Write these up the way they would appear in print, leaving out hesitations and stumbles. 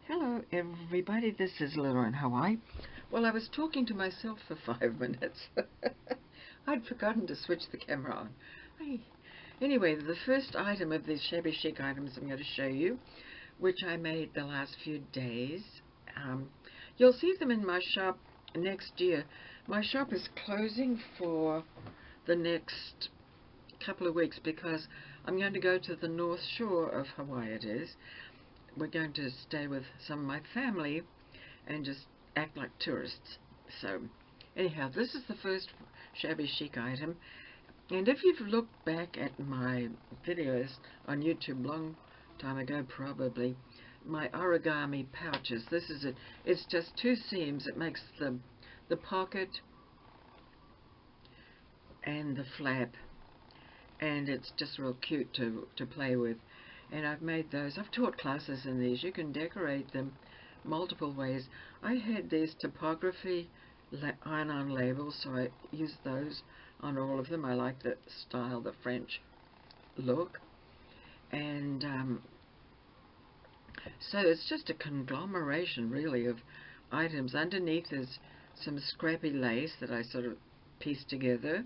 Hello everybody, this is Little in Hawaii. Well, I was talking to myself for 5 minutes. I'd forgotten to switch the camera on. Anyway, the first item of these shabby chic items I'm going to show you, which I made the last few days. You'll see them in my shop next year. My shop is closing for the next couple of weeks because I'm going to go to the North Shore of Hawaii. We're going to stay with some of my family and just act like tourists. So anyhow, this is the first shabby chic item, and if you've looked back at my videos on YouTube long time ago, probably my origami pouches, this is it. It's just two seams. It makes the pocket and the flap, and it's just real cute to play with. And I've made those. I've taught classes in these. You can decorate them multiple ways. I had these typography iron-on labels, so I used those on all of them. I like the style, the French look. And so it's just a conglomeration, really, of items. Underneath is some scrappy lace that I sort of pieced together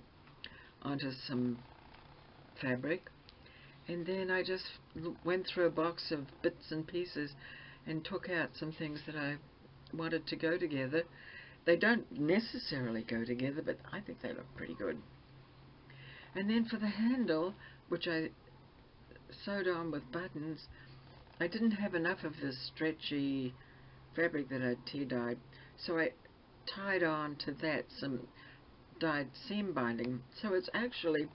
onto some fabric. And then I just went through a box of bits and pieces and took out some things that I wanted to go together. They don't necessarily go together, but I think they look pretty good. And then for the handle, which I sewed on with buttons, I didn't have enough of this stretchy fabric that I'd tea-dyed, so I tied on to that some dyed seam binding. So it's actually,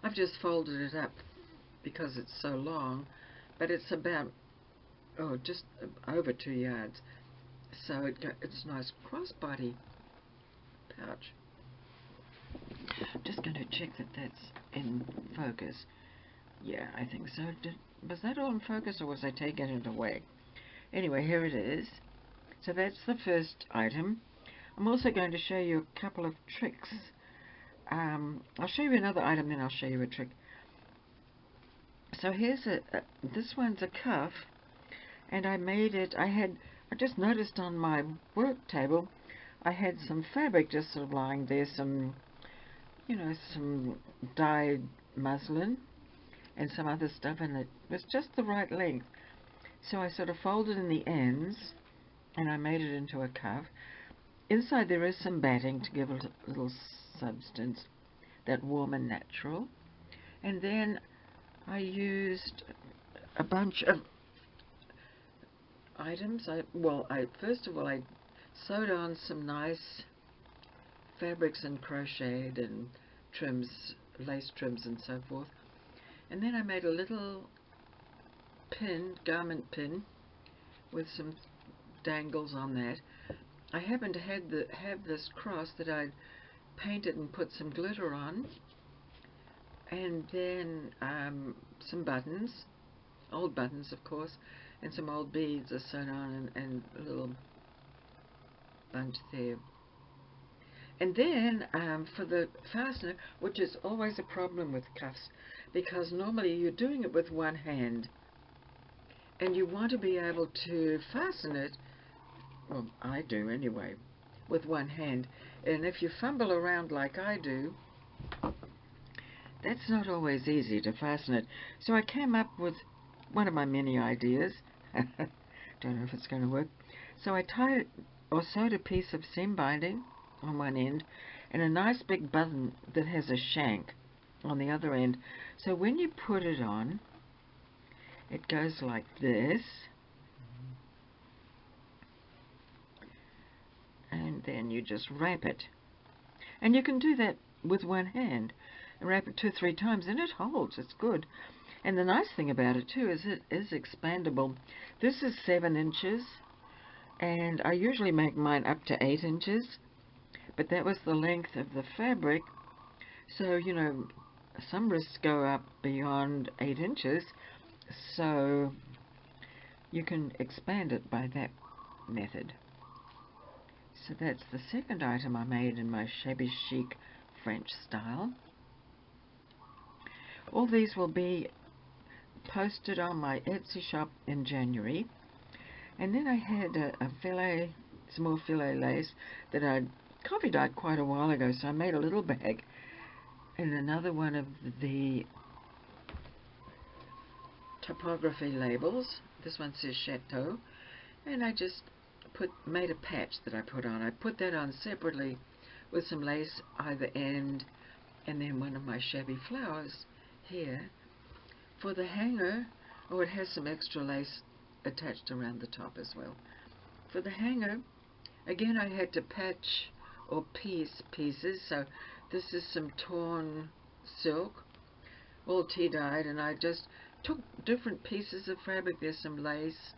I've just folded it up because it's so long, but it's about just over 2 yards, so it's a nice crossbody pouch. Just going to check that that's in focus. Yeah, I think so. Was that all in focus, or was I taking it away? Anyway, here it is. So that's the first item. I'm also going to show you a couple of tricks. I'll show you another item, then I'll show you a trick. So here's this one's a cuff, and I made it. I just noticed on my work table I had some fabric just sort of lying there, some dyed muslin and some other stuff, and it was just the right length. So I sort of folded in the ends and I made it into a cuff. Inside there is some batting to give a little substance, that warm and natural. And then I used a bunch of items. First of all, I sewed on some nice fabrics and crocheted and trims, lace trims and so forth. And then I made a little garment pin with some dangles on that. I happened to have this cross that I'd painted and put some glitter on. And then some buttons, old buttons of course, and some old beads are sewn on, and a little bunch there. And then for the fastener, which is always a problem with cuffs, because normally you're doing it with one hand, and you want to be able to fasten it, well, I do anyway, with one hand. And if you fumble around like I do, that's not always easy to fasten it. So I came up with one of my many ideas. Don't know if it's going to work. So I tied or sewed a piece of seam binding on one end and a nice big button that has a shank on the other end. So when you put it on, it goes like this. And then you just wrap it. And you can do that with one hand. Wrap it 2 or 3 times and it holds. It's good. And the nice thing about it too is it is expandable. This is 7 inches, and I usually make mine up to 8 inches, but that was the length of the fabric. So some wrists go up beyond 8 inches, so you can expand it by that method. So that's the second item I made in my shabby chic French style. All these will be posted on my Etsy shop in January. And then I had a filet, small filet lace that I'd coffee dyed quite a while ago, so I made a little bag. And another one of the typography labels. This one says Chateau. And I just made a patch that I put on. I put that on separately with some lace either end, and then one of my shabby flowers here. For the hanger, oh, it has some extra lace attached around the top as well. For the hanger, again I had to patch or piece pieces. So this is some torn silk, all tea-dyed, and I just took different pieces of fabric. There's some lace,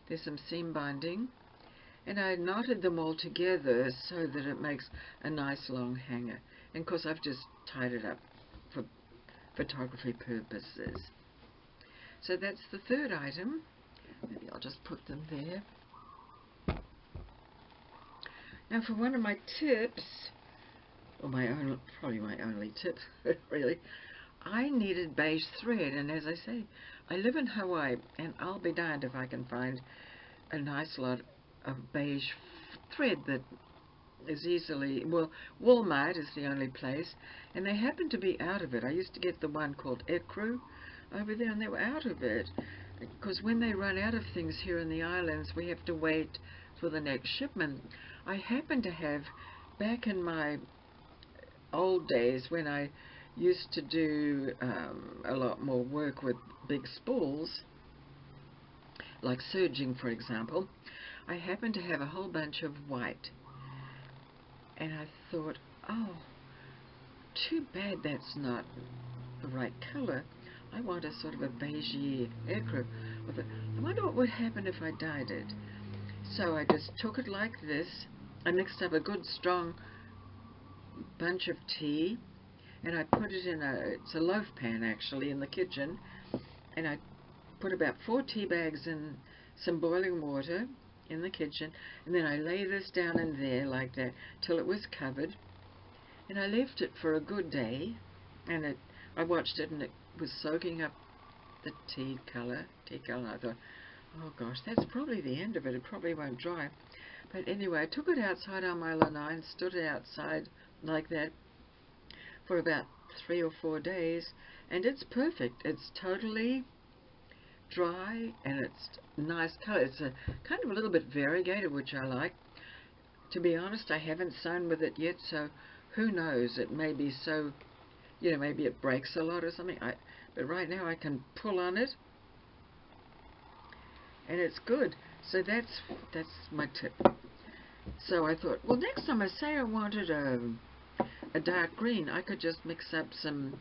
there's some seam binding, and I knotted them all together so that it makes a nice long hanger. And of course I've just tied it up for photography purposes. So that's the third item. Maybe I'll just put them there. Now for one of my tips, or probably my only tip, really, I needed beige thread, and as I say, I live in Hawaii, and I'll be darned if I can find a nice lot of beige thread that is easily, well, Walmart is the only place, and they happen to be out of it. I used to get the one called Ecru over there, and they were out of it, because when they run out of things here in the islands, we have to wait for the next shipment. I happen to have, back in my old days when I used to do a lot more work with big spools, like serging for example, I happened to have a whole bunch of white, and I thought, oh, too bad that's not the right color. I want a sort of a beigey ecru with it. I wonder what would happen if I dyed it. So I just took it like this. I mixed up a good strong bunch of tea, and I put it in it's a loaf pan actually in the kitchen, and I put about 4 tea bags in some boiling water in the kitchen, and then I lay this down in there like that till it was covered, and I left it for a good day, and I watched it, and it was soaking up the tea color, and I thought, oh gosh, that's probably the end of it. It probably won't dry. But anyway, I took it outside on my lanai and stood it outside like that for about 3 or 4 days, and it's perfect. It's totally dry, and it's nice color. It's a kind of a little bit variegated, which I like. To be honest, I haven't sewn with it yet, so who knows? It may be so, maybe it breaks a lot or something. But right now I can pull on it, and it's good. So that's my tip. So I thought, well, next time I say I wanted a dark green, I could just mix up some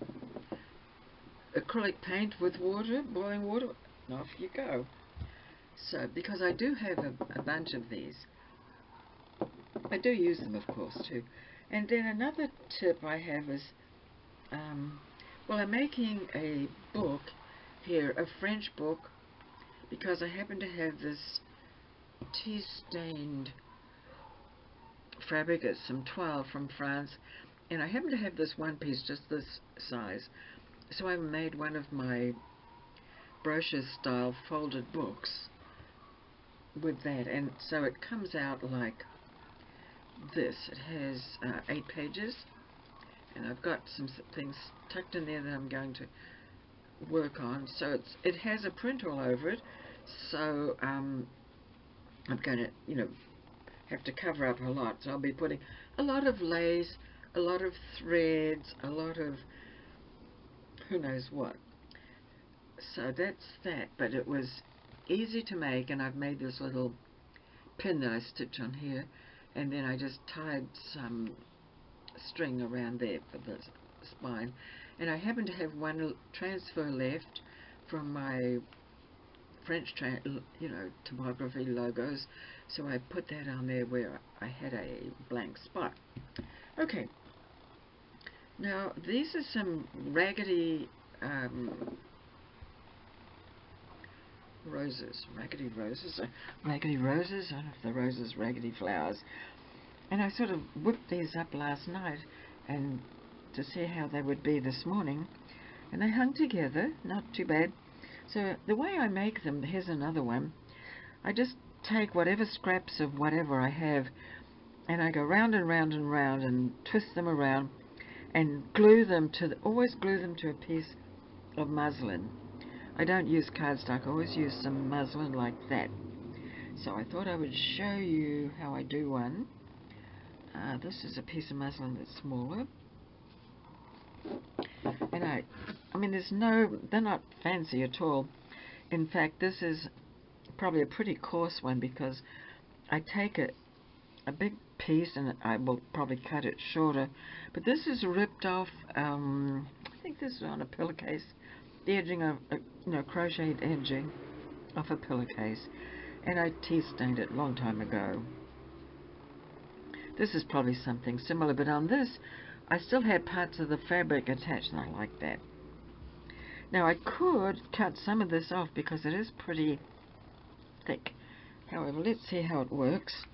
acrylic paint with water, boiling water, and off you go. So, because I do have a bunch of these. I do use them, of course, too. And then another tip I have is, well, I'm making a book here, a French book, because I happen to have this tea-stained fabric. It's some 12 from France, and I happen to have this one piece, just this size. So I made one of my brochure-style folded books with that, and so it comes out like this. It has 8 pages, and I've got some things tucked in there that I'm going to work on. So it has a print all over it, so I'm going to, have to cover up a lot. So I'll be putting a lot of lace, a lot of threads, a lot of who knows what. So that's that, but it was easy to make, and I've made this little pin that I stitch on here, and then I just tied some string around there for the spine, and I happen to have one transfer left from my French typography logos, so I put that on there where I had a blank spot. Okay, now these are some raggedy roses, I don't know if the roses, raggedy flowers, and I sort of whipped these up last night and to see how they would be this morning, and they hung together, not too bad. So the way I make them, here's another one. I just take whatever scraps of whatever I have, and I go round and round and round and twist them around and glue them to always glue them to a piece of muslin. I don't use cardstock, I always use some muslin like that. So I thought I would show you how I do one. This is a piece of muslin that's smaller. And I mean, they're not fancy at all. In fact, this is probably a pretty coarse one because I take a big piece and I will probably cut it shorter. But this is ripped off, I think this is on a pillowcase, the edging of, crocheted edging off a pillowcase. And I tea stained it a long time ago. This is probably something similar, but on this, I still had parts of the fabric attached, and I like that. Now I could cut some of this off because it is pretty thick. However, let's see how it works.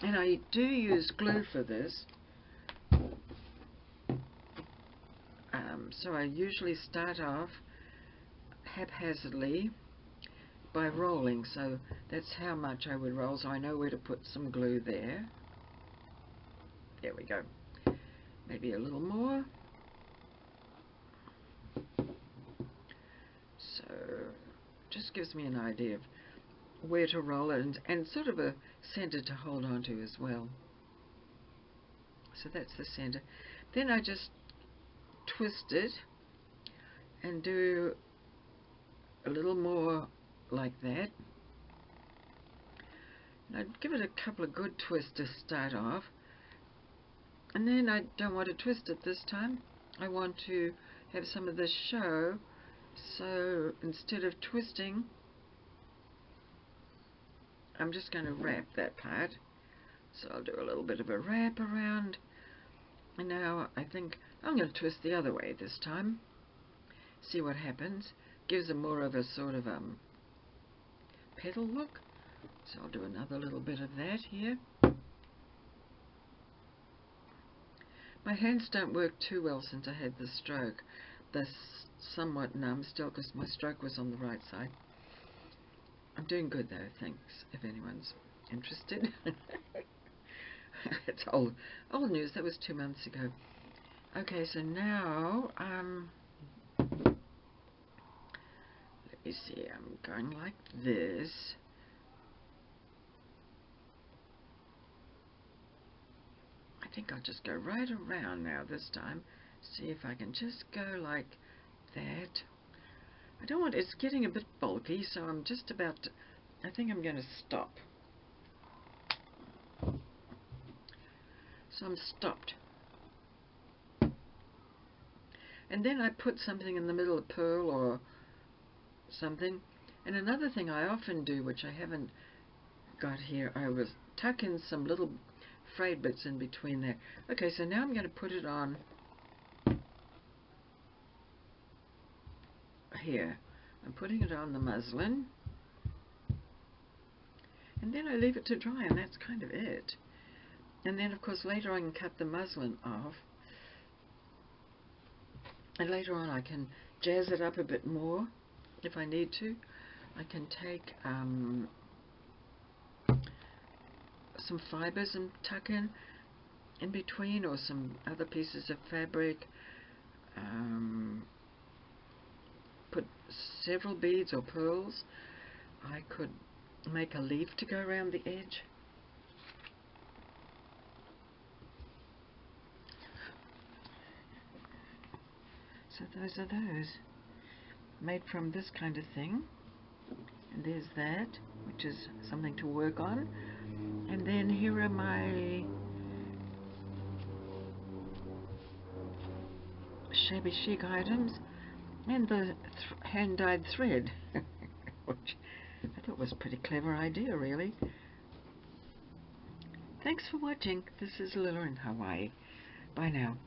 And I do use glue for this. So I usually start off haphazardly by rolling. So that's how much I would roll, so I know where to put some glue there. There we go. Maybe a little more. So just gives me an idea of where to roll it, and sort of a center to hold on to as well. So that's the center. Then I just twist it and do a little more like that. And I'd give it a couple of good twists to start off. And then I don't want to twist it this time. I want to have some of this show. So instead of twisting, I'm just going to wrap that part. So I'll do a little bit of a wrap around. And now I think I'm going to twist the other way this time. See what happens. Gives a more of a sort of petal look. So I'll do another little bit of that here. My hands don't work too well since I had the stroke. They're somewhat numb still because my stroke was on the right side. I'm doing good though, thanks, if anyone's interested. It's old news. That was 2 months ago. Okay, so now, let me see, I'm going like this. I think I'll just go right around now this time. See if I can just go like that. I don't want, it's getting a bit bulky, so I'm just about to, I think I'm going to stop. So I'm stopped. And then I put something in the middle, of pearl or something. And another thing I often do, which I haven't got here, I was tuck in some little frayed bits in between there. Okay, so now I'm going to put it on here. I'm putting it on the muslin. And then I leave it to dry, and that's kind of it. And then, of course, later I can cut the muslin off. And later on I can jazz it up a bit more if I need to. I can take some fibers and tuck in between, or some other pieces of fabric. Put several beads or pearls. I could make a leaf to go around the edge. So those are those, made from this kind of thing. And there's that, which is something to work on. And then here are my shabby chic items, and the hand-dyed thread, which I thought was a pretty clever idea, really. Thanks for watching. This is Lila in Hawaii. Bye now.